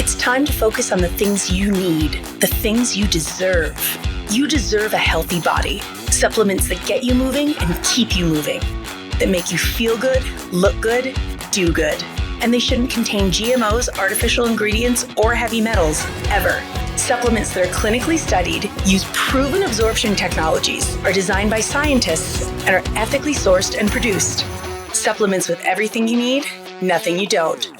It's time to focus on the things you need, the things you deserve. You deserve a healthy body. Supplements that get you moving and keep you moving. That make you feel good, look good, do good. And they shouldn't contain GMOs, artificial ingredients, or heavy metals, ever. Supplements that are clinically studied, use proven absorption technologies, are designed by scientists, and are ethically sourced and produced. Supplements with everything you need, nothing you don't.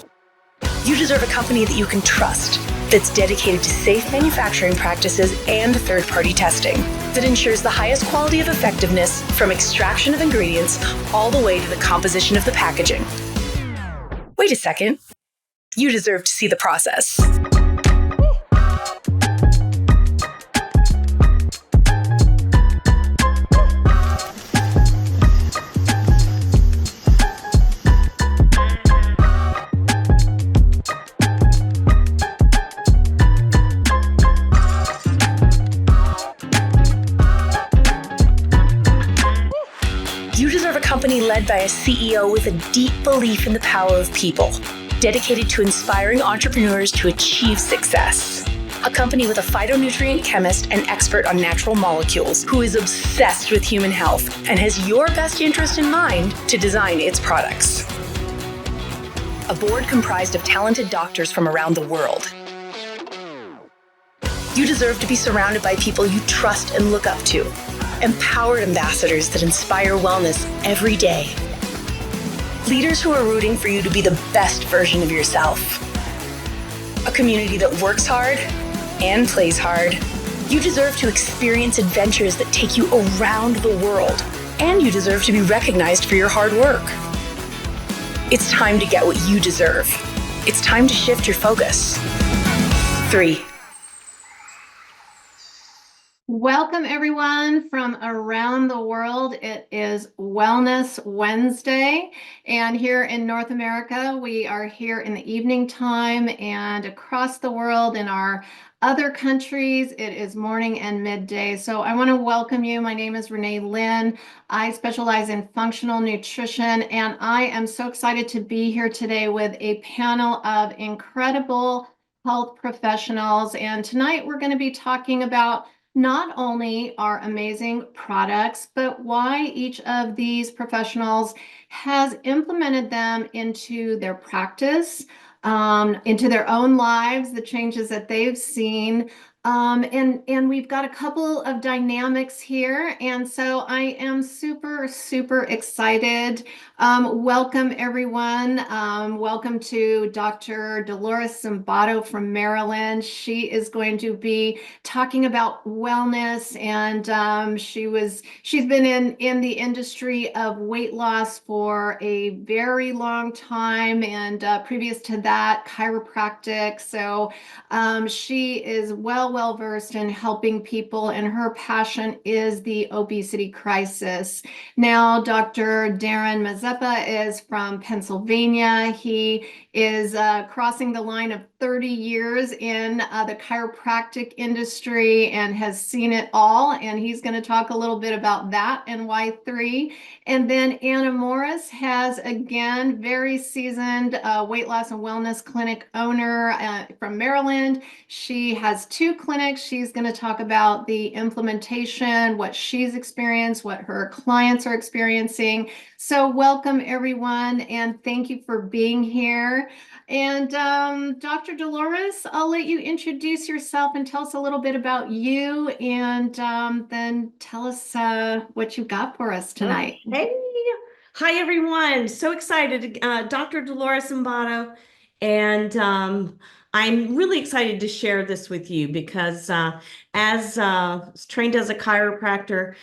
You deserve a company that you can trust, that's dedicated to safe manufacturing practices and third-party testing, that ensures the highest quality of effectiveness from extraction of ingredients all the way to the composition of the packaging. Wait a second. You deserve to see the process. Company led by a CEO with a deep belief in the power of people, dedicated to inspiring entrepreneurs to achieve success. A company with a phytonutrient chemist and expert on natural molecules who is obsessed with human health and has your best interest in mind to design its products. A board comprised of talented doctors from around the world. You deserve to be surrounded by people you trust and look up to. Empowered ambassadors that inspire wellness every day. Leaders who are rooting for you to be the best version of yourself. A community that works hard and plays hard. You deserve to experience adventures that take you around the world, and you deserve to be recognized for your hard work. It's time to get what you deserve. It's time to shift your focus. 3. Welcome, everyone, from around the world. It is Wellness Wednesday, and here in North America, we are here in the evening time, and across the world in our other countries, it is morning and midday. So I want to welcome you. My name is Renee Lynn. I specialize in functional nutrition, and I am so excited to be here today with a panel of incredible health professionals. And tonight we're going to be talking about not only our amazing products, but why each of these professionals has implemented them into their practice, into their own lives, the changes that they've seen. And we've got a couple of dynamics here. And so I am super, super excited. Welcome, everyone. Welcome to Dr. Dolores Zumbado from Maryland. She is going to be talking about wellness, and she's been in the industry of weight loss for a very long time, and previous to that, chiropractic. So she is well versed in helping people, and her passion is the obesity crisis. Now, Dr. Darin Mazepa is from Pennsylvania. He is crossing the line of 30 years in the chiropractic industry and has seen it all. And he's going to talk a little bit about that and why 3. And then Anna Morris has, again, very seasoned weight loss and wellness clinic owner from Maryland. She has 2 clinics. She's going to talk about the implementation, what she's experienced, what her clients are experiencing. So welcome, everyone, and thank you for being here. And Dr. Dolores, I'll let you introduce yourself and tell us a little bit about you, and then tell us what you got for us tonight. Hey, hi, everyone. So excited. Dr. Dolores Zumbado, and I'm really excited to share this with you because as trained as a chiropractor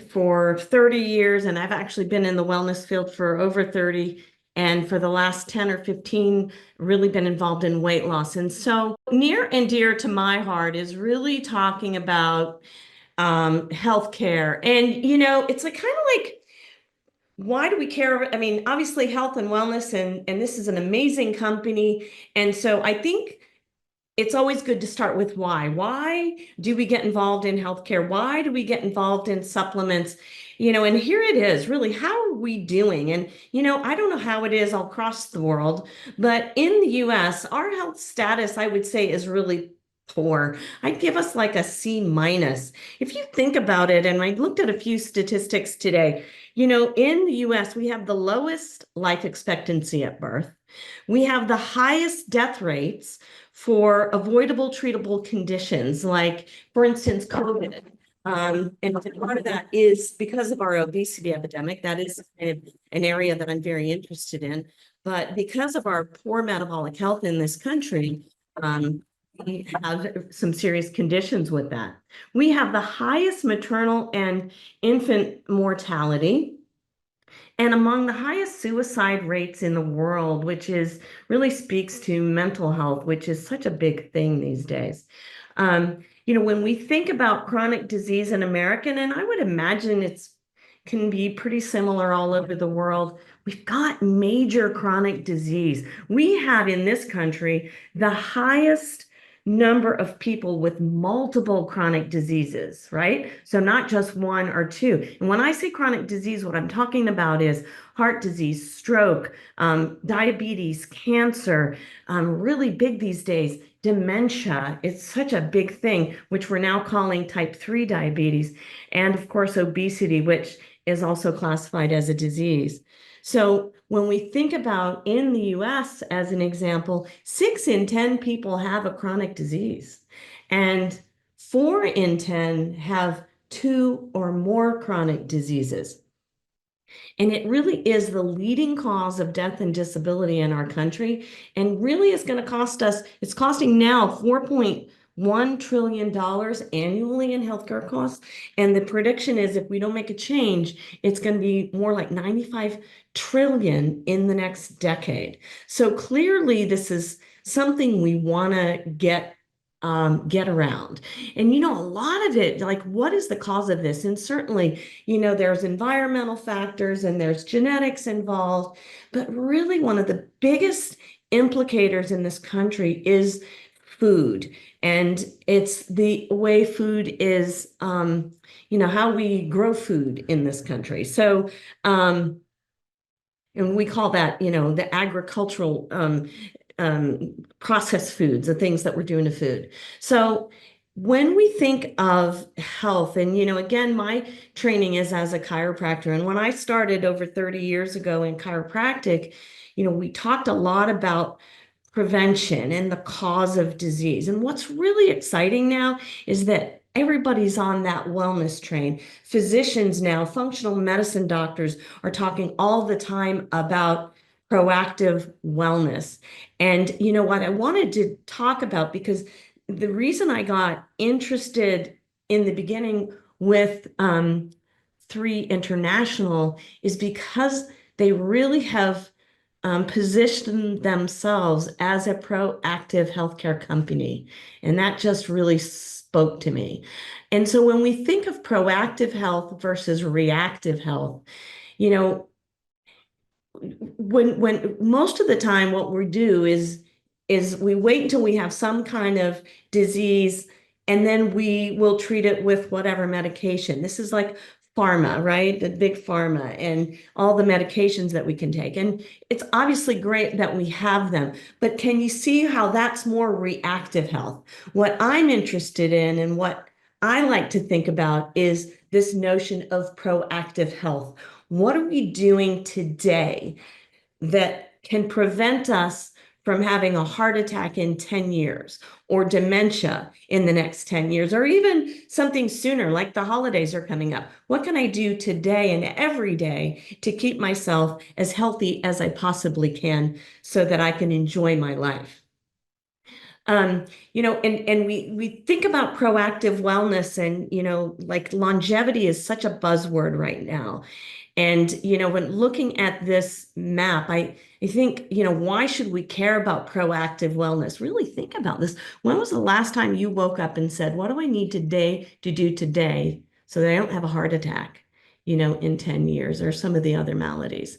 for 30 years, and I've actually been in the wellness field for over 30, and for the last 10 or 15, really been involved in weight loss. And so near and dear to my heart is really talking about healthcare. And, you know, it's like kind of like, why do we care? I mean, obviously health and wellness, and this is an amazing company. And so I think it's always good to start with why. Why do we get involved in healthcare? Why do we get involved in supplements? And here it is, really, how are we doing? And, I don't know how it is all across the world, but in the US, our health status, I would say, is really poor. I'd give us like a C minus. If you think about it, and I looked at a few statistics today, in the US, we have the lowest life expectancy at birth. We have the highest death rates for avoidable treatable conditions, like, for instance, COVID. And part of that is because of our obesity epidemic. That is an area that I'm very interested in. But because of our poor metabolic health in this country, we have some serious conditions with that. We have the highest maternal and infant mortality and among the highest suicide rates in the world, which is really speaks to mental health, which is such a big thing these days. When we think about chronic disease in America, and I would imagine it's can be pretty similar all over the world, we've got major chronic disease. We have in this country the highest number of people with multiple chronic diseases, right? So not just one or two. And when I say chronic disease, what I'm talking about is heart disease, stroke, diabetes, cancer, really big these days, dementia. It's such a big thing, which we're now calling type 3 diabetes, and of course, obesity, which is also classified as a disease. So when we think about in the US, as an example, 6 in 10 people have a chronic disease, and 4 in 10 have 2 or more chronic diseases. And it really is the leading cause of death and disability in our country, and really is going to cost us, it's costing now $4.1 trillion annually in healthcare costs. And the prediction is if we don't make a change, it's going to be more like 95 trillion in the next decade. So clearly this is something we want to get around. And a lot of it, like, what is the cause of this? And certainly, there's environmental factors and there's genetics involved, but really one of the biggest implicators in this country is food. And it's the way food is, how we grow food in this country. So, and we call that, the agricultural processed foods, the things that we're doing to food. So when we think of health, and again, my training is as a chiropractor, and when I started over 30 years ago in chiropractic, we talked a lot about prevention and the cause of disease. And what's really exciting now is that everybody's on that wellness train. Physicians now, functional medicine doctors are talking all the time about proactive wellness. And what I wanted to talk about, because the reason I got interested in the beginning with 3 International is because they really have positioned themselves as a proactive healthcare company. And that just really spoke to me. And so when we think of proactive health versus reactive health, when most of the time what we do is we wait until we have some kind of disease, and then we will treat it with whatever medication. This is like pharma, right? The big pharma and all the medications that we can take. And it's obviously great that we have them, but can you see how that's more reactive health? What I'm interested in and what I like to think about is this notion of proactive health. What are we doing today that can prevent us from having a heart attack in 10 years or dementia in the next 10 years, or even something sooner, like the holidays are coming up? What can I do today and every day to keep myself as healthy as I possibly can so that I can enjoy my life? And we think about proactive wellness, and, like, longevity is such a buzzword right now. And, when looking at this map, I think, why should we care about proactive wellness? Really think about this. When was the last time you woke up and said, what do I need to do today so that I don't have a heart attack, in 10 years, or some of the other maladies?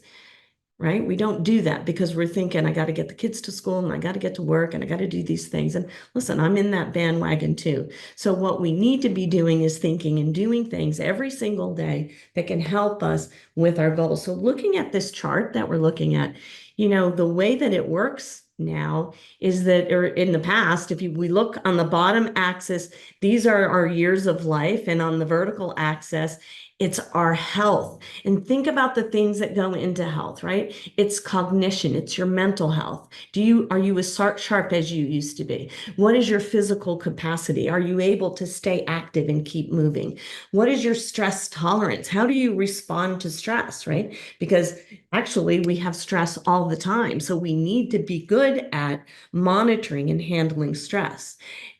right? We don't do that because we're thinking, I got to get the kids to school and I got to get to work and I got to do these things. And listen, I'm in that bandwagon too. So what we need to be doing is thinking and doing things every single day that can help us with our goals. So looking at this chart that we're looking at, the way that it works now is that, or in the past, we look on the bottom axis, these are our years of life, and on the vertical axis, it's our health. And think about the things that go into health, right? It's cognition, it's your mental health. Are you as sharp as you used to be? What is your physical capacity? Are you able to stay active and keep moving? What is your stress tolerance? How do you respond to stress, right? Because actually we have stress all the time. So we need to be good at monitoring and handling stress.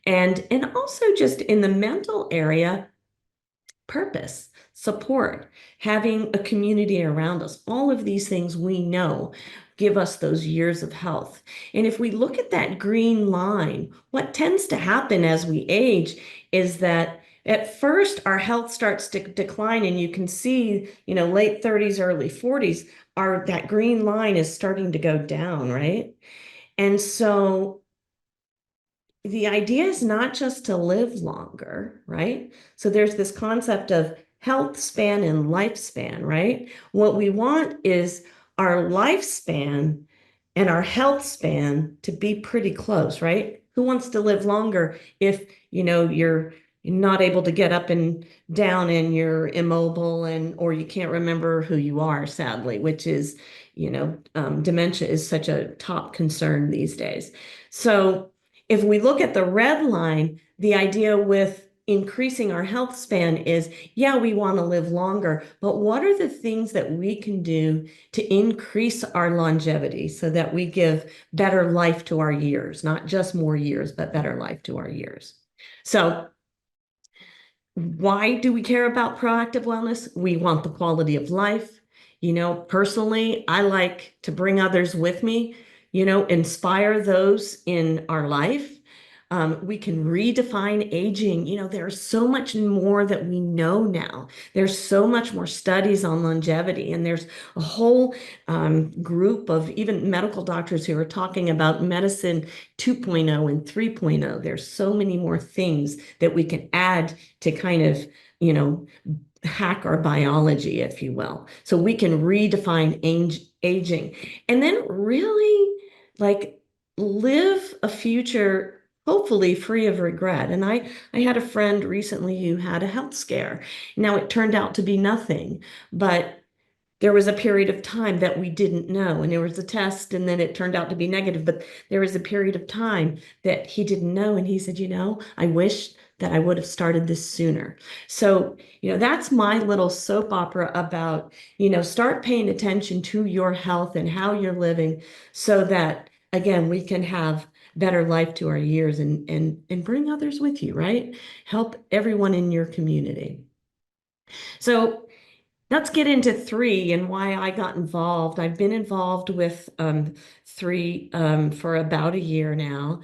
And also just in the mental area, purpose, support, having a community around us. All of these things we know give us those years of health. And if we look at that green line, what tends to happen as we age is that at first our health starts to decline, and you can see, late 30s, early 40s, that green line is starting to go down, right? And so the idea is not just to live longer, right? So there's this concept of health span and lifespan, right? What we want is our lifespan and our health span to be pretty close, right? Who wants to live longer if, you're not able to get up and down and you're immobile or you can't remember who you are, sadly, which is, dementia is such a top concern these days. So if we look at the red line, the idea with increasing our health span is, yeah, we want to live longer, but what are the things that we can do to increase our longevity so that we give better life to our years, not just more years, but better life to our years? So why do we care about proactive wellness? We want the quality of life. Personally, I like to bring others with me, inspire those in our life. We can redefine aging. There's so much more that we know now. There's so much more studies on longevity, and there's a whole group of even medical doctors who are talking about medicine 2.0 and 3.0. There's so many more things that we can add to kind of, hack our biology, if you will. So we can redefine aging and then really live a future hopefully free of regret. And I had a friend recently who had a health scare. Now it turned out to be nothing, but there was a period of time that we didn't know, and there was a test, and then it turned out to be negative, but there was a period of time that he didn't know. And he said, I wish that I would have started this sooner. So, that's my little soap opera about, start paying attention to your health and how you're living so that, again, we can have better life to our years and bring others with you, right? Help everyone in your community. So let's get into 3 and why I got involved. I've been involved with 3 for about a year now,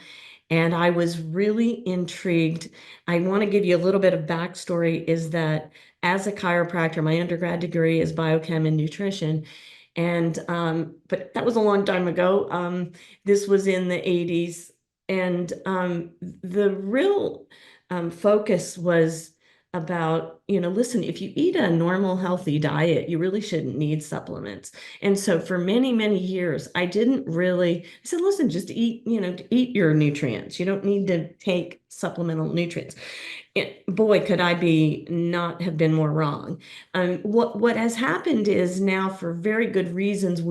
and I was really intrigued. I want to give you a little bit of backstory is that as a chiropractor, my undergrad degree is biochem and nutrition. And but that was a long time ago. This was in the 80s. And the real focus was about, listen, if you eat a normal, healthy diet, you really shouldn't need supplements. And so for many, many years, I said, listen, just eat, eat your nutrients. You don't need to take supplemental nutrients. Boy, could I not have been more wrong. What has happened is now, for very good reasons,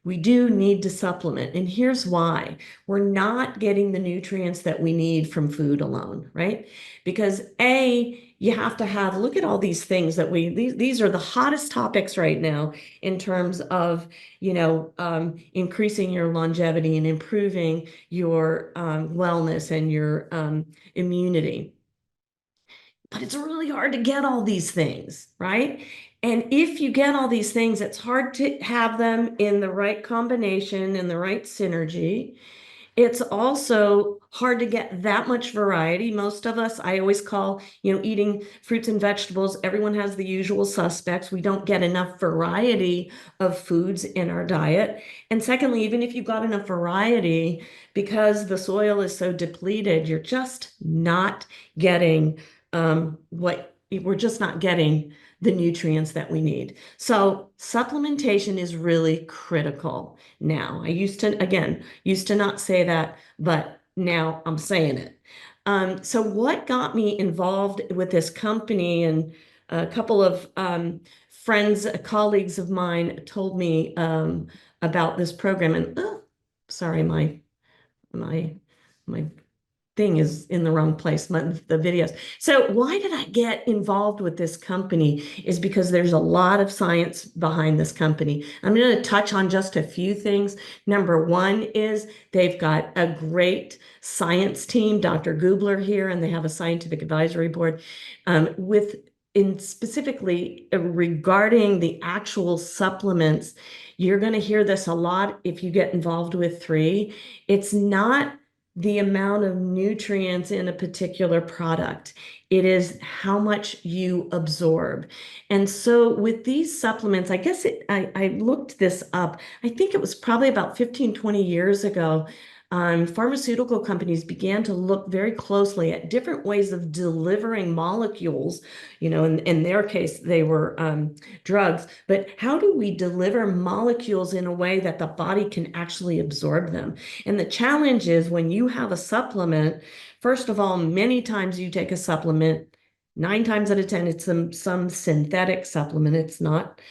we do need to supplement. And here's why. We're not getting the nutrients that we need from food alone, right? Because you have to look at all these things these are the hottest topics right now in terms of, increasing your longevity and improving your wellness and your immunity. But it's really hard to get all these things, right? And if you get all these things, it's hard to have them in the right combination and the right synergy. It's also hard to get that much variety. Most of us, I always call, eating fruits and vegetables, everyone has the usual suspects. We don't get enough variety of foods in our diet. And secondly, even if you've got enough variety, because the soil is so depleted, you're just not getting we're just not getting the nutrients that we need. So supplementation is really critical now. I used to not say that, but now I'm saying it. So what got me involved with this company, and a couple of friends, colleagues of mine told me about this program, and sorry, my my thing is in the wrong place, the videos. So why did I get involved with this company is because there's a lot of science behind this company. I'm going to touch on just a few things. Number one is they've got a great science team, Dr. Gubler here, and they have a scientific advisory board specifically regarding the actual supplements. You're going to hear this a lot if you get involved with 3. It's not the amount of nutrients in a particular product. It is how much you absorb. And so with these supplements, I guess I looked this up. I think it was probably about 15, 20 years ago. Pharmaceutical companies began to look very closely at different ways of delivering molecules. In their case, they were drugs, but how do we deliver molecules in a way that the body can actually absorb them? And the challenge is when you have a supplement, first of all, many times you take a supplement, 9 times out of 10, it's some synthetic supplement. It's not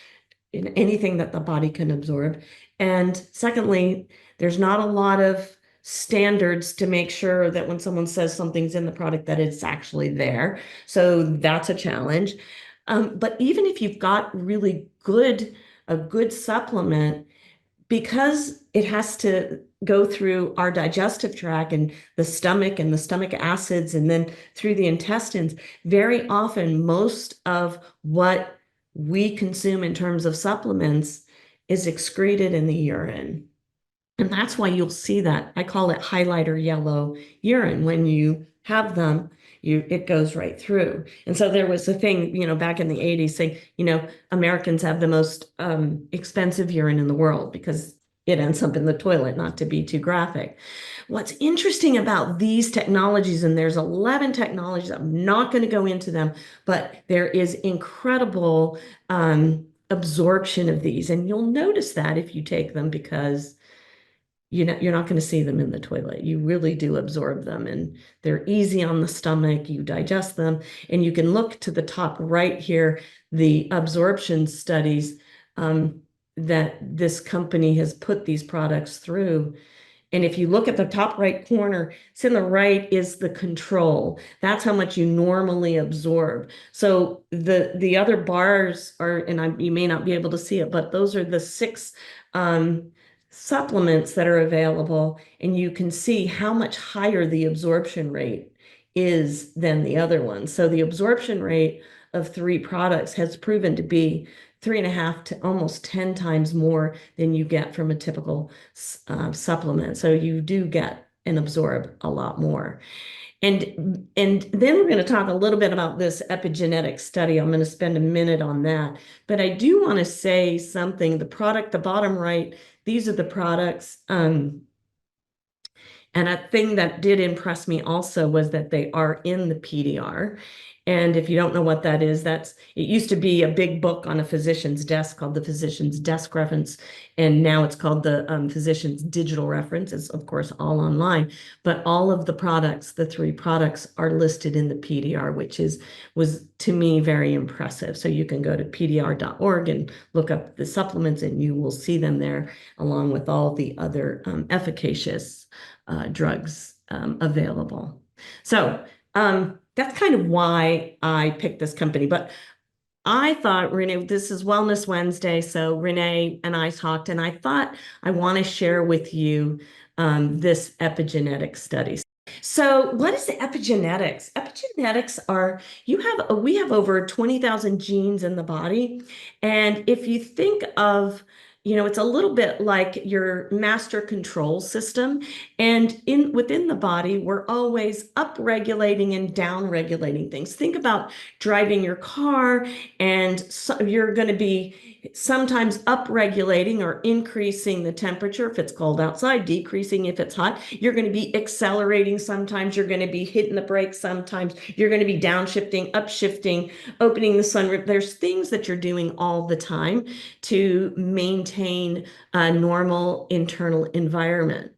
anything that the body can absorb. And secondly, there's not a lot of standards to make sure that when someone says something's in the product that it's actually there. So that's a challenge. But even if you've got a good supplement, because it has to go through our digestive tract and the stomach acids and then through the intestines, very often most of what we consume in terms of supplements is excreted in the urine. And that's why you'll see that. I call it highlighter yellow urine. When you have them, it goes right through. And so there was a thing, back in the 80s saying, Americans have the most expensive urine in the world because it ends up in the toilet, not to be too graphic. What's interesting about these technologies, and there's 11 technologies, I'm not going to go into them, but there is incredible absorption of these. And you'll notice that if you take them, because you're not going to see them in the toilet. You really do absorb them, and they're easy on the stomach. You digest them, and you can look to the top right here, the absorption studies that this company has put these products through. And if you look at the top right corner, it's in the right is the control. That's how much you normally absorb. So the other bars are, and you may not be able to see it, but those are the 6 supplements that are available, and you can see how much higher the absorption rate is than the other ones. So the absorption rate of 3 products has proven to be 3.5 to almost 10 times more than you get from a typical supplement. So you do get and absorb a lot more. And then we're going to talk a little bit about this epigenetic study. I'm going to spend a minute on that. But I do want to say something. The product, the bottom right, these are the products. And a thing that did impress me also was that they are in the PDR. And if you don't know what that is, it used to be a big book on a physician's desk called the Physician's Desk Reference. And now it's called the Physician's Digital Reference. It's, of course, all online. But all of the products, the 3 products, are listed in the PDR, which was to me very impressive. So you can go to pdr.org and look up the supplements, and you will see them there, along with all the other efficacious drugs available. So that's kind of why I picked this company. But I thought, Renee, this is Wellness Wednesday. So Renee and I talked, and I thought I want to share with you this epigenetic study. So what is the epigenetics? Epigenetics we have over 20,000 genes in the body. And if you think of it's a little bit like your master control system. And within the body, we're always up-regulating and down-regulating things. Think about driving your car, and you're going to be sometimes up-regulating or increasing the temperature if it's cold outside, decreasing if it's hot. You're going to be accelerating sometimes. You're going to be hitting the brakes sometimes. You're going to be downshifting, upshifting, opening the sunroof. There's things that you're doing all the time to maintain a normal internal environment.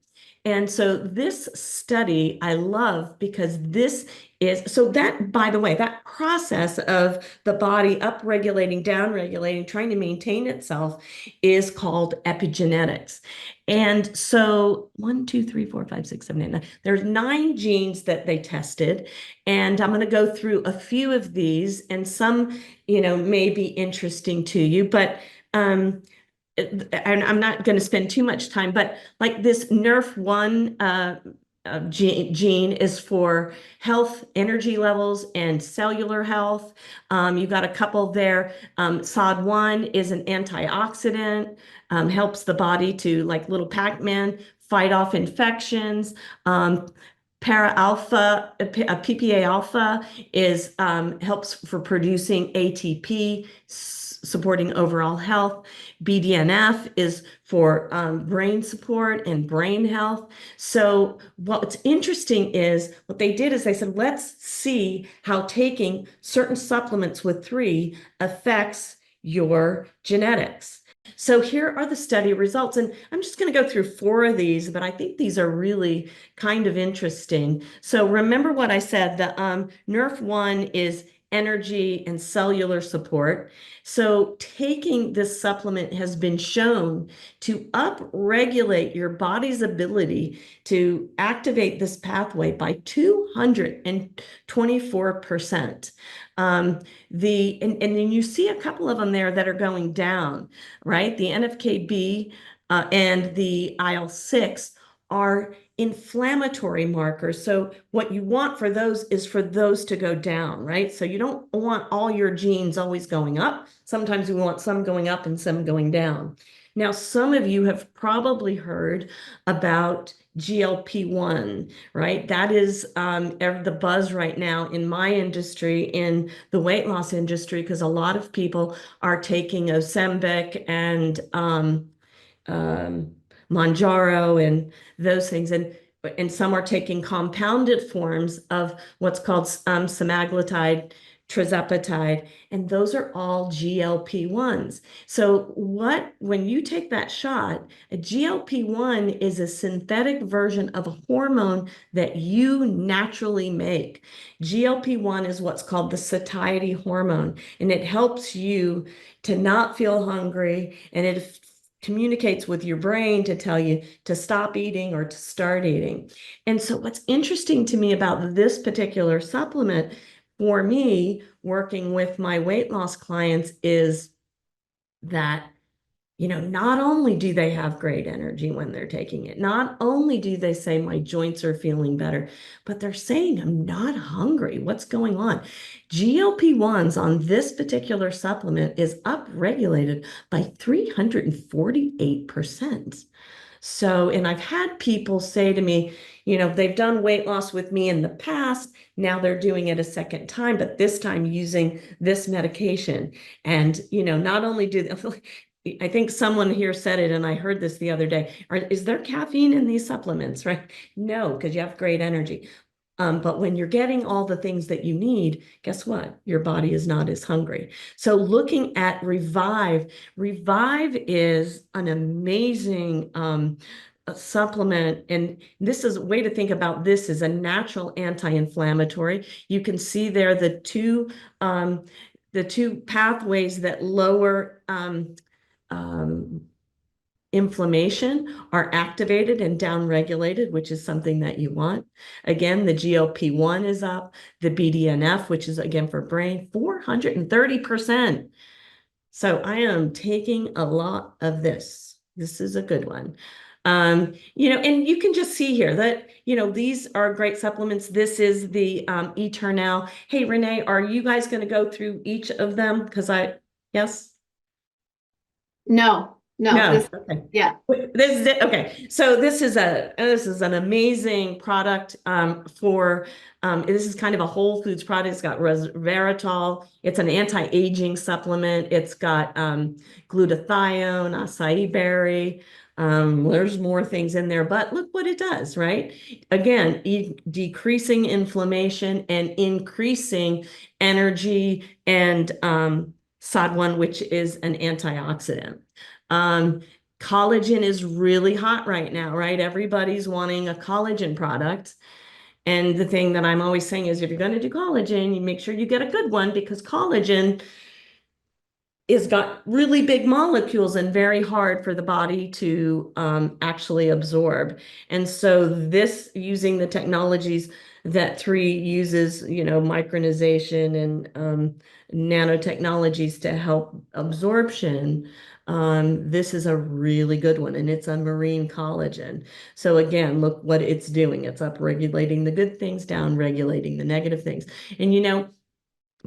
And so this study I love because this is, so that, by the way, that process of the body up-regulating, down-regulating, trying to maintain itself is called epigenetics. And so 1, 2, 3, 4, 5, 6, 7, 8, 9, there's 9 genes that they tested. And I'm going to go through a few of these, and some, may be interesting to you, but and I'm not going to spend too much time, but like this NRF1 gene is for health, energy levels, and cellular health. You've got a couple there. SOD1 is an antioxidant, helps the body to, like little Pac-Man, fight off infections. Para-alpha, PPA alpha is helps for producing ATP, supporting overall health. BDNF is for brain support and brain health. So what's interesting is what they did is they said, let's see how taking certain supplements with 3 affects your genetics. So here are the study results, and I'm just going to go through 4 of these, but I think these are really kind of interesting. So remember what I said, the NRF1 is energy and cellular support. So taking this supplement has been shown to upregulate your body's ability to activate this pathway by 224%. And then you see a couple of them there that are going down, right? The NFKB and the IL-6 are inflammatory markers. So what you want for those is for those to go down, right? So you don't want all your genes always going up. Sometimes we want some going up and some going down. Now, some of you have probably heard about GLP-1, right? That is the buzz right now in my industry, in the weight loss industry, because a lot of people are taking Ozempic and Mounjaro and those things, and some are taking compounded forms of what's called semaglutide, tirzepatide, and those are all GLP-1s. So when you take that shot, a GLP-1 is a synthetic version of a hormone that you naturally make. GLP-1 is what's called the satiety hormone, and it helps you to not feel hungry, and it communicates with your brain to tell you to stop eating or to start eating. And so what's interesting to me about this particular supplement, for me, working with my weight loss clients, is that, not only do they have great energy when they're taking it, not only do they say my joints are feeling better, but they're saying I'm not hungry. What's going on? GLP-1s on this particular supplement is upregulated by 348%. So, and I've had people say to me, they've done weight loss with me in the past. Now they're doing it a second time, but this time using this medication. And, not only do I think someone here said it, and I heard this the other day, is there caffeine in these supplements, right? No, because you have great energy. But when you're getting all the things that you need, guess what? Your body is not as hungry. So looking at Revive is an amazing supplement. And this is a way to think about this as a natural anti-inflammatory. You can see there the two pathways that lower inflammation are activated and downregulated, which is something that you want. Again, the GLP-1 is up, the BDNF, which is again for brain, 430%. So I am taking a lot of this. This is a good one. And you can just see here that, these are great supplements. This is the Eternal. Hey, Renee, are you guys going to go through each of them? Yes? No. No, No. this, Okay. yeah. This is it. Okay. So this is an amazing product for this is kind of a whole foods product. It's got resveratrol. It's an anti-aging supplement. It's got glutathione, acai berry. There's more things in there, but look what it does, right? Again, decreasing inflammation and increasing energy and SOD1, which is an antioxidant. Um, Collagen is really hot right now, right? Everybody's wanting a collagen product. And the thing that I'm always saying is if you're going to do collagen, you make sure you get a good one because collagen is got really big molecules and very hard for the body to actually absorb. And so this using the technologies that 3 uses, micronization and nanotechnologies to help absorption. This is a really good one, and it's a marine collagen. So again, look what it's doing. It's upregulating the good things, down regulating the negative things. And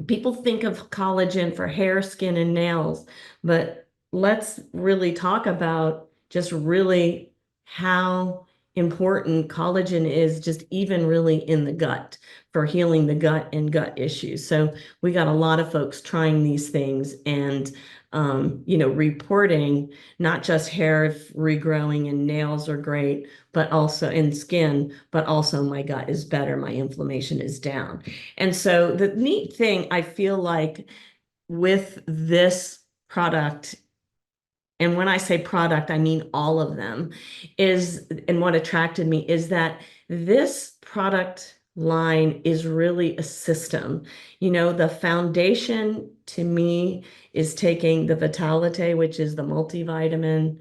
people think of collagen for hair, skin, and nails, but let's really talk about just really how important collagen is just even really in the gut for healing the gut and gut issues. So we got a lot of folks trying these things and reporting not just hair regrowing and nails are great, but also in skin, but also my gut is better, my inflammation is down. And so the neat thing I feel like with this product, and when I say product, I mean all of them, and what attracted me is that this product line is really a system. The foundation to me is taking the Vitalite, which is the multivitamin,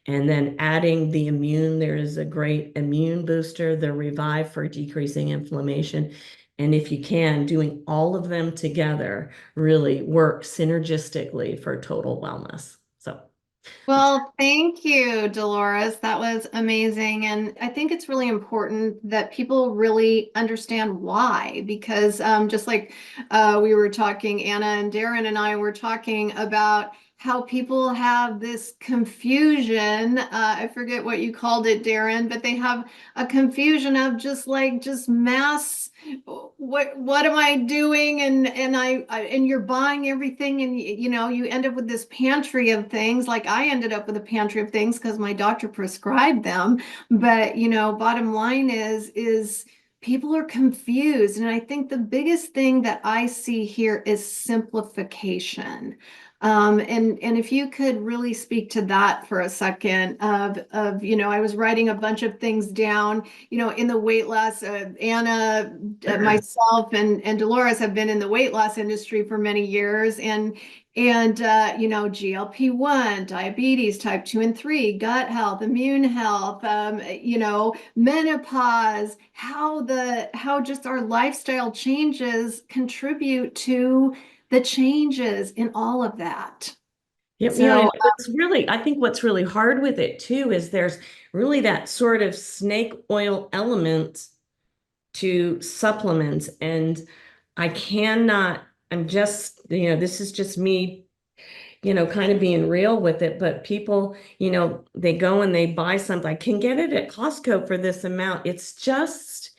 and then adding the immune. There is a great immune booster, the Revive for decreasing inflammation. And if you can, doing all of them together really work synergistically for total wellness. So. Well, thank you, Dolores. That was amazing. And I think it's really important that people really understand why, because just like we were talking, Anna and Darin and I were talking about how people have this confusion. I forget what you called it, Darin, but they have a confusion of just mass. What am I doing? And you're buying everything, and you end up with this pantry of things. Like I ended up with a pantry of things because my doctor prescribed them. But bottom line is people are confused, and I think the biggest thing that I see here is simplification. And if you could really speak to that for a second of I was writing a bunch of things down, in the weight loss, Anna, myself, and Dolores have been in the weight loss industry for many years, and GLP-1, diabetes, type 2 and 3, gut health, immune health, menopause, how just our lifestyle changes contribute to the changes in all of that. Yeah, So, I think what's really hard with it too is there's really that sort of snake oil element to supplements. And I cannot, I'm just, this is just me, kind of being real with it. But people, they go and they buy something. I can get it at Costco for this amount. It's just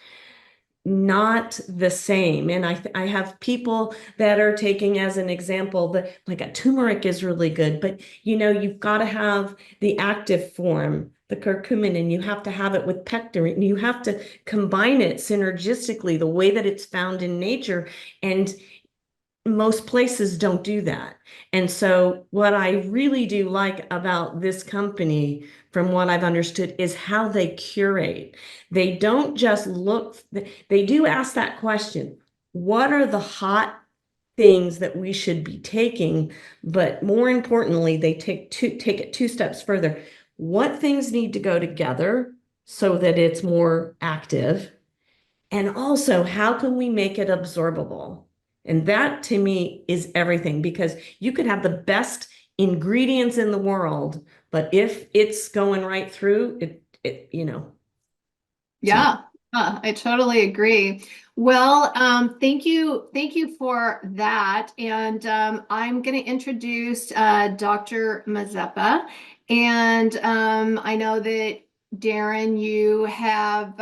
not the same. And I have people that are taking as an example that like a turmeric is really good, but you've got to have the active form, the curcumin, and you have to have it with pectin, and you have to combine it synergistically the way that it's found in nature. And most places don't do that. And so what I really do like about this company, from what I've understood, is how they curate. They don't just look, they do ask that question, what are the hot things that we should be taking? But more importantly, they take it 2 steps further. What things need to go together so that it's more active? And also, how can we make it absorbable? And that to me is everything, because you could have the best ingredients in the world, but if it's going right through it, yeah. I totally agree. Well, thank you for that. And I'm going to introduce Dr. Mazepa. And I know that Darin, you have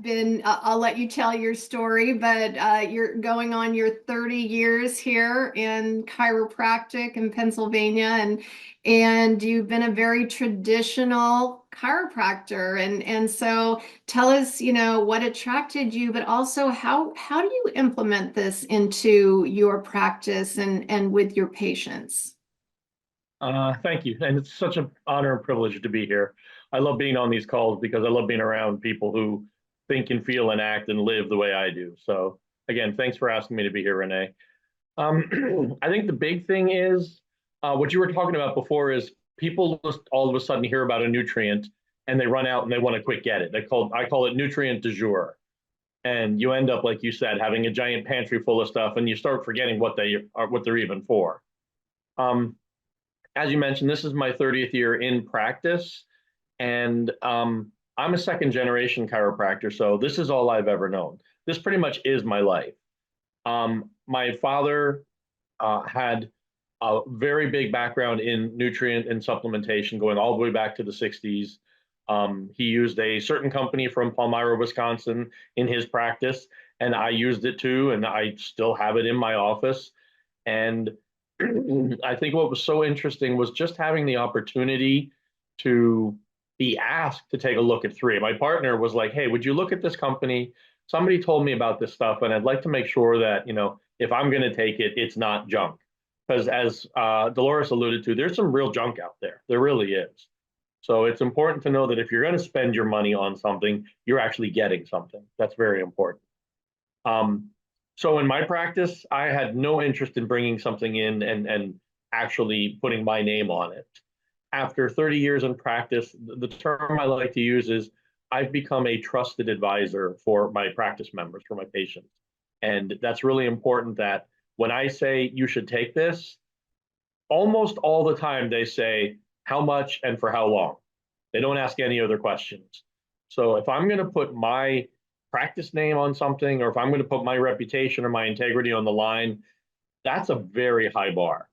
been. I'll let you tell your story, but you're going on your 30 years here in chiropractic in Pennsylvania, and you've been a very traditional chiropractor, and so. Tell us, what attracted you, but also how do you implement this into your practice and with your patients? Thank you. And it's such an honor and privilege to be here. I love being on these calls because I love being around people who think and feel and act and live the way I do. So again, thanks for asking me to be here, Renee. I think the big thing is what you were talking about before is people just all of a sudden hear about a nutrient and they run out and they want to quick get it. I call it nutrient du jour. And you end up, like you said, having a giant pantry full of stuff and you start forgetting what they're even for. Um, as you mentioned, this is my 30th year in practice, and I'm a second generation chiropractor, so this is all I've ever known. This pretty much is my life. My father had a very big background in nutrient and supplementation going all the way back to the 60s. He used a certain company from Palmyra, Wisconsin in his practice, and I used it too, and I still have it in my office. And I think what was so interesting was just having the opportunity to be asked to take a look at three. My partner was like, "Hey, would you look at this company? Somebody told me about this stuff, and I'd like to make sure that, if I'm going to take it, it's not junk." Because as Dolores alluded to, there's some real junk out there. There really is. So it's important to know that if you're going to spend your money on something, you're actually getting something. That's very important. Um, so in my practice, I had no interest in bringing something in and actually putting my name on it. After 30 years in practice, the term I like to use is I've become a trusted advisor for my practice members, for my patients. And that's really important that when I say you should take this, almost all the time they say how much and for how long. They don't ask any other questions. So if I'm going to put my practice name on something, or if I'm going to put my reputation or my integrity on the line, that's a very high bar.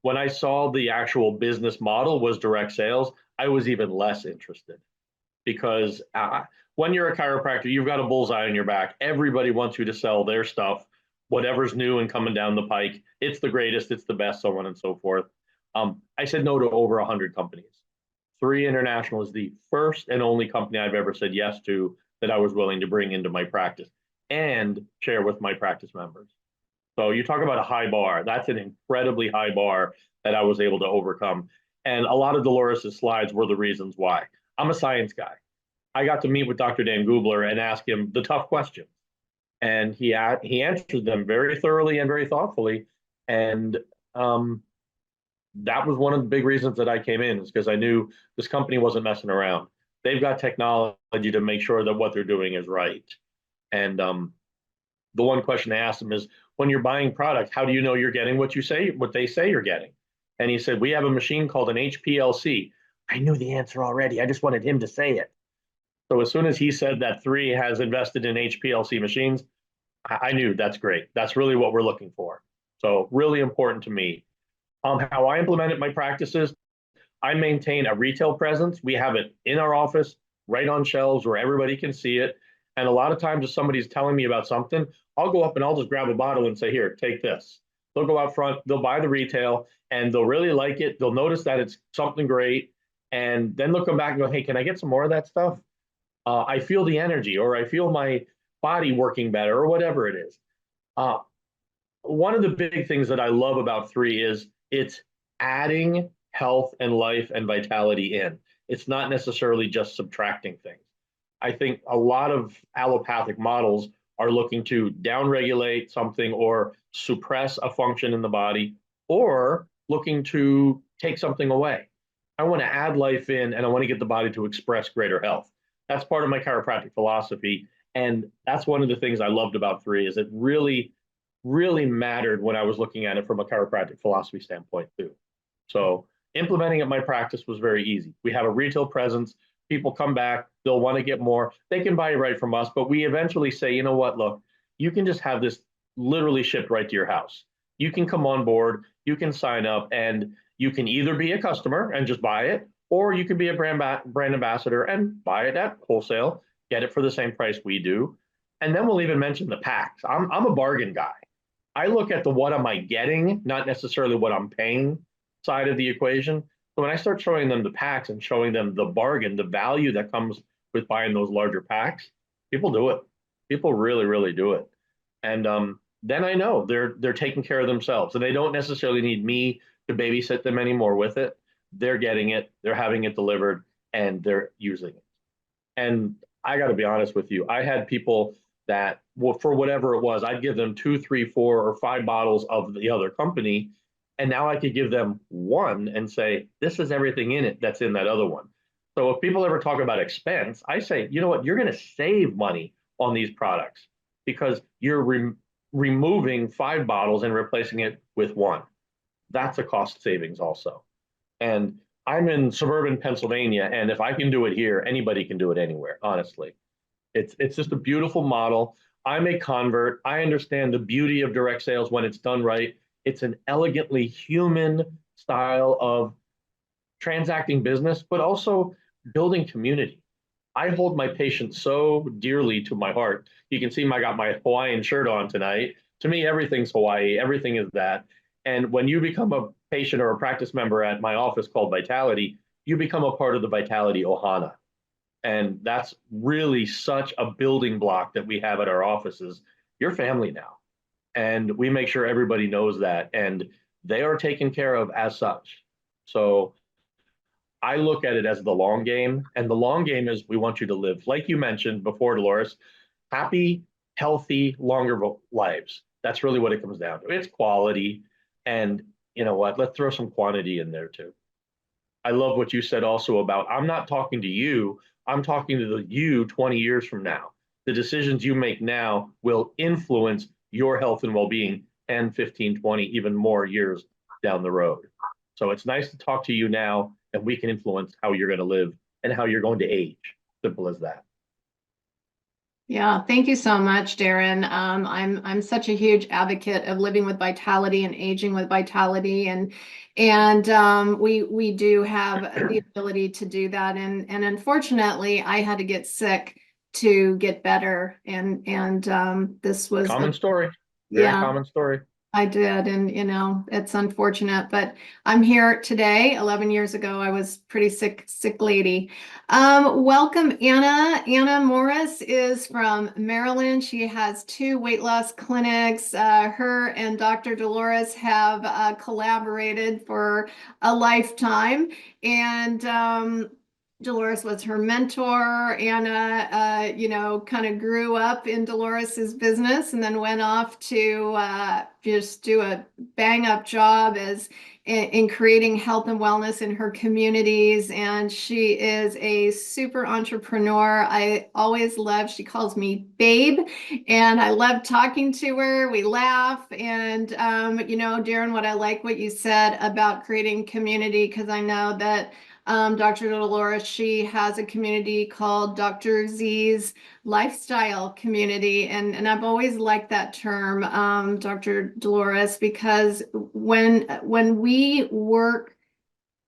When I saw the actual business model was direct sales, I was even less interested because when you're a chiropractor, you've got a bullseye on your back. Everybody wants you to sell their stuff, whatever's new and coming down the pike. It's the greatest, it's the best, so on and so forth. I said no to over 100 companies. 3 International is the first and only company I've ever said yes to that I was willing to bring into my practice and share with my practice members. So you talk about a high bar. That's an incredibly high bar that I was able to overcome. And a lot of Dolores's slides were the reasons why. I'm a science guy. I got to meet with Dr. Dan Gubler and ask him the tough questions. And he answered them very thoroughly and very thoughtfully. And that was one of the big reasons that I came in, is because I knew this company wasn't messing around. They've got technology to make sure that what they're doing is right. And the one question I asked him is, when you're buying product, how do you know you're getting what they say you're getting? And he said, we have a machine called an HPLC. I knew the answer already. I just wanted him to say it. So as soon as he said that 3 has invested in HPLC machines, I knew that's great. That's really what we're looking for. So really important to me. How I implemented my practices, I maintain a retail presence. We have it in our office, right on shelves where everybody can see it. And a lot of times if somebody's telling me about something, I'll go up and I'll just grab a bottle and say, here, take this. They'll go out front, they'll buy the retail, and they'll really like it. They'll notice that it's something great. And then they'll come back and go, hey, can I get some more of that stuff? I feel the energy, or I feel my body working better, or whatever it is. One of the big things that I love about 3 is it's adding health and life and vitality in. It's not necessarily just subtracting things. I think a lot of allopathic models are looking to downregulate something or suppress a function in the body, or looking to take something away. I want to add life in, and I want to get the body to express greater health. That's part of my chiropractic philosophy. And that's one of the things I loved about 3 is it really mattered when I was looking at it from a chiropractic philosophy standpoint too. So implementing it in my practice was very easy. We have a retail presence. People come back, they'll want to get more. They can buy it right from us, but we eventually say, you know what, look, you can just have this literally shipped right to your house. You can come on board, you can sign up, and you can either be a customer and just buy it, or you can be a brand ambassador and buy it at wholesale, get it for the same price we do. And then we'll even mention the packs. I'm a bargain guy. I look at the what am I getting, not necessarily what I'm paying side of the equation. So when I start showing them the packs and showing them the bargain, the value that comes with buying those larger packs, people do it. People really, really do it. And then I know they're taking care of themselves, and they don't necessarily need me to babysit them anymore with it. They're getting it, they're having it delivered, and they're using it. And I got to be honest with you, I had people that, well, for whatever it was, I'd give them 2, 3, 4, or 5 bottles of the other company, and now I could give them one and say, this is everything in it that's in that other one. So if people ever talk about expense, I say, you know what, you're going to save money on these products because you're removing 5 bottles and replacing it with one. That's a cost savings also. And I'm in suburban Pennsylvania, and if I can do it here, anybody can do it anywhere, honestly. It's just a beautiful model. I'm a convert. I understand the beauty of direct sales when it's done right. It's an elegantly human style of transacting business, but also building community. I hold my patients so dearly to my heart. You can see I got my Hawaiian shirt on tonight. To me, everything's Hawaii. Everything is that. And when you become a patient or a practice member at my office called Vitality, you become a part of the Vitality Ohana. And that's really such a building block that we have at our offices. You're family now. And we make sure everybody knows that. And they are taken care of as such. So I look at it as the long game. And the long game is we want you to live, like you mentioned before, Dolores, happy, healthy, longer lives. That's really what it comes down to. It's quality. And you know what? Let's throw some quantity in there too. I love what you said also about I'm not talking to you. I'm talking to you 20 years from now. The decisions you make now will influence your health and well-being 10, 15, 20, even more years down the road. So it's nice to talk to you now, and we can influence how you're going to live and how you're going to age. Simple as that. Yeah, thank you so much, Darin. I'm such a huge advocate of living with vitality and aging with vitality, and we do have the ability to do that. And unfortunately, I had to get sick to get better, and this was common story. Very common story. I did, and it's unfortunate, but I'm here today. 11 years ago, I was pretty sick lady. Welcome, Anna. Anna Morris is from Maryland. She has 2 weight loss clinics. Her and Dr. Dolores have collaborated for a lifetime, and Dolores was her mentor. Anna, kind of grew up in Dolores's business and then went off to just do a bang up job in creating health and wellness in her communities. And she is a super entrepreneur. I always love, she calls me Babe, and I love talking to her. We laugh. And, Darin, what you said about creating community, because I know that Dr. Dolores, she has a community called Dr. Z's Lifestyle Community. And I've always liked that term, Dr. Dolores, because when we work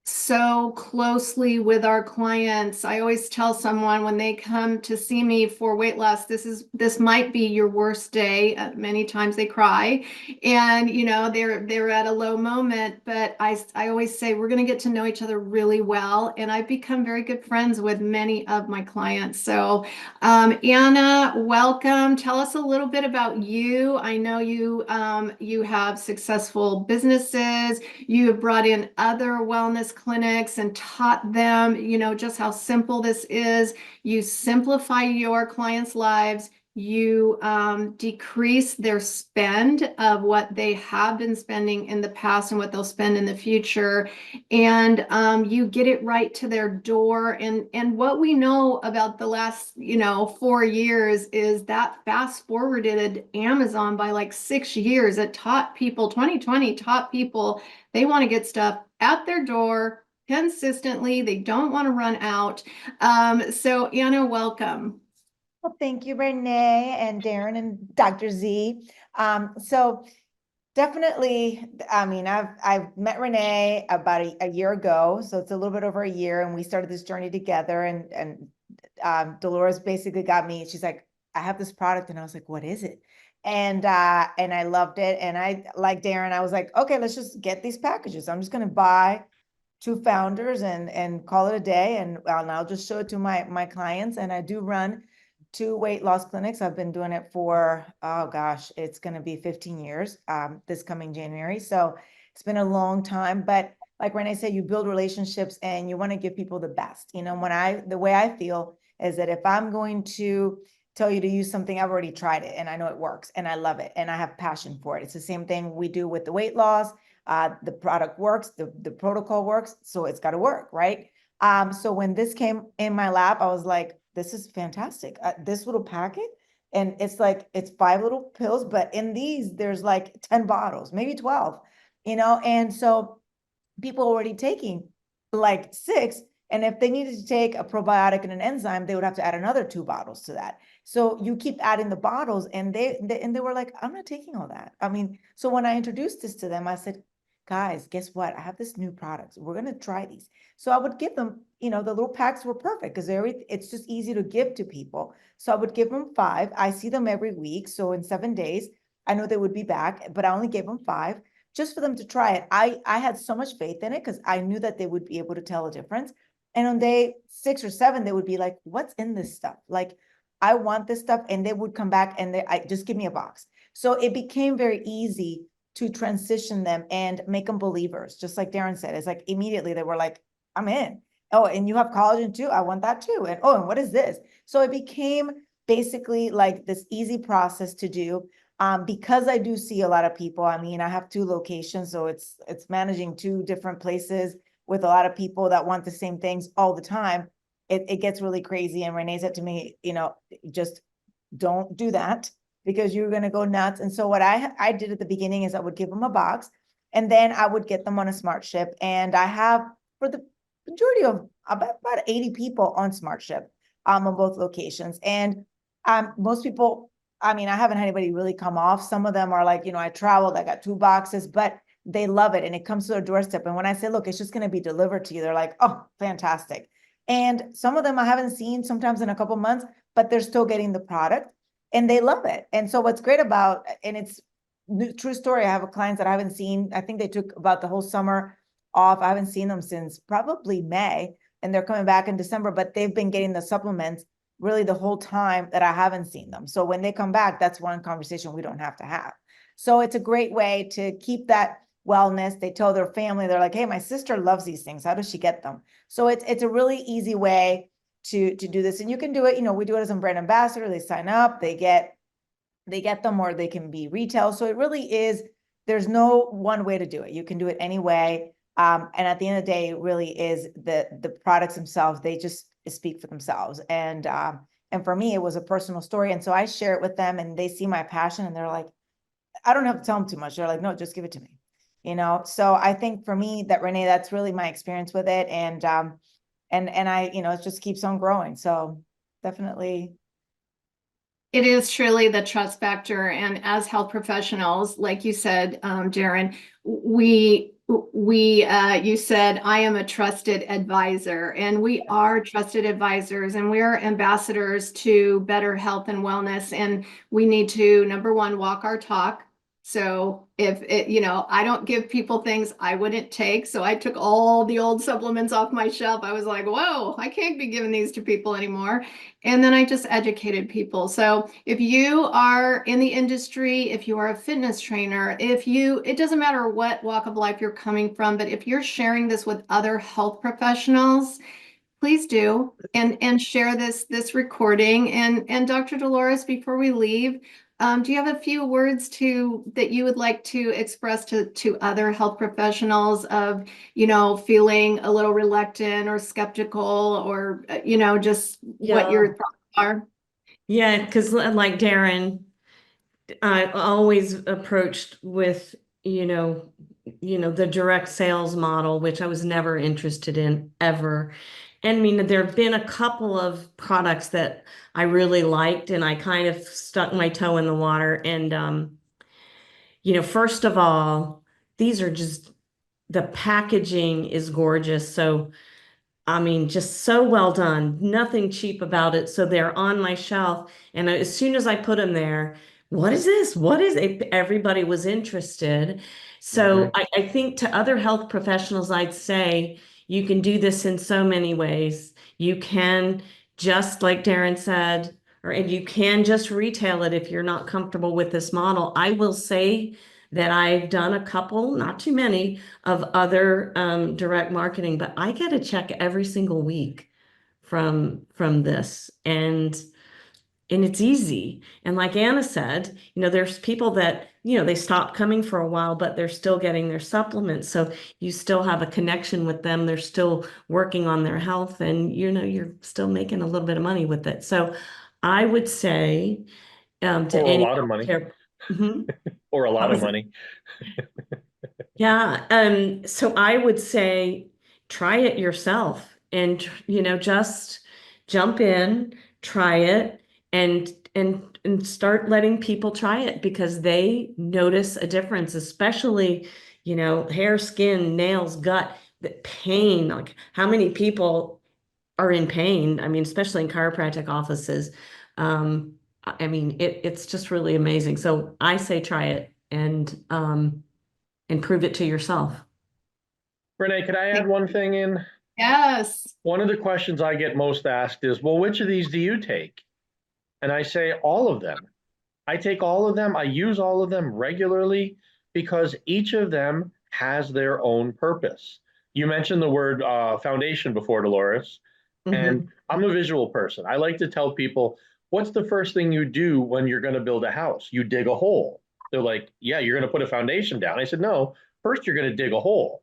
so closely with our clients, I always tell someone when they come to see me for weight loss, this might be your worst day. Many times they cry, and they're at a low moment, but I always say we're going to get to know each other really well, and I've become very good friends with many of my clients. So Anna, welcome. Tell us a little bit about you. I know you have successful businesses. You have brought in other wellness clinics and taught them, just how simple this is. You simplify your clients' lives. You decrease their spend of what they have been spending in the past and what they'll spend in the future. And you get it right to their door. And what we know about the last, 4 years is that fast forwarded Amazon by like 6 years. It taught people, 2020 taught people they want to get stuff at their door consistently. They don't want to run out. So Anna, welcome. Well, thank you, Renee and Darin and Dr. Z. So definitely, I mean, I've met Renee about a year ago, so it's a little bit over a year, and we started this journey together. And Dolores basically got me. She's like, "I have this product," and I was like, "What is it?" And I loved it. And I, like Darin, I was like, "Okay, let's just get these packages. I'm just gonna buy 2 founders and call it a day, and I'll just show it to my clients." And I do run 2 weight loss clinics. I've been doing it for, oh gosh, it's going to be 15 years this coming January. So it's been a long time. But like Renee said, you build relationships and you want to give people the best. You know, the way I feel is that if I'm going to tell you to use something, I've already tried it and I know it works and I love it and I have passion for it. It's the same thing we do with the weight loss. The product works, the protocol works, so it's got to work, right? So when this came in my lap, I was like, this is fantastic. This little packet, and it's 5 little pills, but in these, there's like 10 bottles, maybe 12, and so people are already taking like 6. And if they needed to take a probiotic and an enzyme, they would have to add another 2 bottles to that. So you keep adding the bottles, and they were like, "I'm not taking all that." I mean, so when I introduced this to them, I said, "Guys, guess what? I have this new product. We're going to try these." So I would give them, the little packs were perfect because it's just easy to give to people. So I would give them 5. I see them every week. So in 7 days, I know they would be back, but I only gave them 5 just for them to try it. I had so much faith in it because I knew that they would be able to tell a difference. And on day 6 or 7, they would be like, "What's in this stuff? Like, I want this stuff." And they would come back and I just give me a box. So it became very easy to transition them and make them believers. Just like Darin said, it's like immediately they were like, "I'm in." "Oh, and you have collagen too? I want that too." And, "Oh, and what is this?" So it became basically like this easy process to do. Because I do see a lot of people. I mean, I have 2 locations, so it's managing 2 different places with a lot of people that want the same things all the time. It gets really crazy. And Renee said to me, just don't do that because you're going to go nuts. And so what I did at the beginning is I would give them a box and then I would get them on a smart ship. And I have, for the majority of about 80 people on smart ship on both locations. And most people, I mean, I haven't had anybody really come off. Some of them are like, I traveled, I got 2 boxes, but they love it. And it comes to their doorstep. And when I say, "Look, it's just going to be delivered to you," they're like, "Oh, fantastic." And some of them I haven't seen sometimes in a couple months, but they're still getting the product and they love it. And so what's great about, and it's true story. I have clients that I haven't seen. I think they took about the whole summer off. I haven't seen them since probably May, and they're coming back in December, but they've been getting the supplements really the whole time that I haven't seen them. So when they come back, that's one conversation we don't have to have. So it's a great way to keep that wellness. They tell their family, they're like, "Hey, my sister loves these things. How does she get them?" So it's a really easy way to do this. And you can do it, we do it as a brand ambassador. They sign up, they get them, or they can be retail. So it really is, there's no one way to do it. You can do it any way. And at the end of the day, it really is the products themselves. They just speak for themselves. And for me, it was a personal story. And so I share it with them and they see my passion and they're like, I don't have to tell them too much. They're like, "No, just give it to me." So I think for me that, Renee, that's really my experience with it. And I, it just keeps on growing. So definitely. It is truly the trust factor. And as health professionals, like you said, Darin, you said, "I am a trusted advisor," and we are trusted advisors and we're ambassadors to better health and wellness. And we need to, number one, walk our talk. So if I don't give people things I wouldn't take. So I took all the old supplements off my shelf. I was like, "Whoa, I can't be giving these to people anymore." And then I just educated people. So if you are in the industry, if you are a fitness trainer, it doesn't matter what walk of life you're coming from, but if you're sharing this with other health professionals, please do and share this recording. And Dr. Dolores, before we leave, do you have a few words that you would like to express to other health professionals of, feeling a little reluctant or skeptical or, just what your thoughts are? Yeah, because like Darin, I always approached with, the direct sales model, which I was never interested in ever. And I mean, there have been a couple of products that I really liked, and I kind of stuck my toe in the water. And, first of all, these are just, the packaging is gorgeous. So, I mean, just so well done. Nothing cheap about it. So they're on my shelf. And as soon as I put them there, what is this? What is it? Everybody was interested. So I think to other health professionals, I'd say you can do this in so many ways. You can, just like Darin said, and you can just retail it if you're not comfortable with this model. I will say that I've done a couple, not too many, of other direct marketing, but I get a check every single week from this, and it's easy. And like Anna said, there's people that they stop coming for a while, but they're still getting their supplements, so you still have a connection with them. They're still working on their health, and you're still making a little bit of money with it. So I would say to Or a any lot of money. healthcare. Mhm. Or a lot What of was it? money. Yeah, so I would say try it yourself, and just jump in, try it, and start letting people try it, because they notice a difference, especially, hair, skin, nails, gut, the pain. Like, how many people are in pain? I mean, especially in chiropractic offices. I mean, it's just really amazing. So I say try it, and prove it to yourself. Renee, could I add one thing in? Yes. One of the questions I get most asked is, well, which of these do you take? And I say all of them. I take all of them. I use all of them regularly because each of them has their own purpose. You mentioned the word foundation before, Dolores, and I'm a visual person. I like to tell people, what's the first thing you do when you're going to build a house? You dig a hole. They're like, yeah, you're going to put a foundation down. I said, no, first you're going to dig a hole.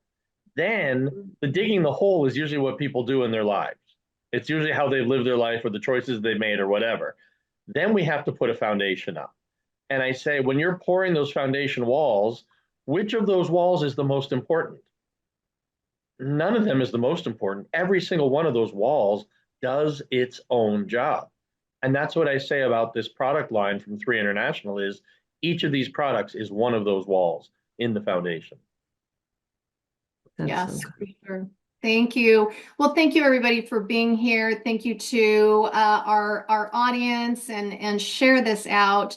Then the digging the hole is usually what people do in their lives. It's usually how they live their life or the choices they made or whatever. Then we have to put a foundation up. And I say, when you're pouring those foundation walls, which of those walls is the most important? None of them is the most important. Every single one of those walls does its own job. And that's what I say about this product line from 3 International is each of these products is one of those walls in the foundation. Yes, for sure. Thank you. Well, thank you everybody for being here. Thank you to our audience, and share this out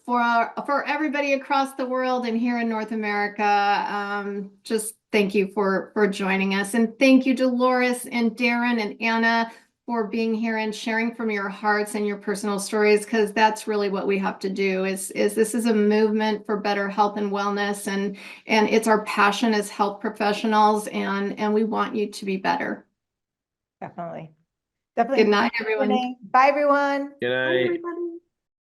for everybody across the world and here in North America. Just thank you for joining us, and thank you Dolores and Darin and Anna for being here and sharing from your hearts and your personal stories, because that's really what we have to do. Is this is a movement for better health and wellness, and it's our passion as health professionals, and we want you to be better. Definitely. Definitely. Good night, everyone. Bye, everyone. Good night.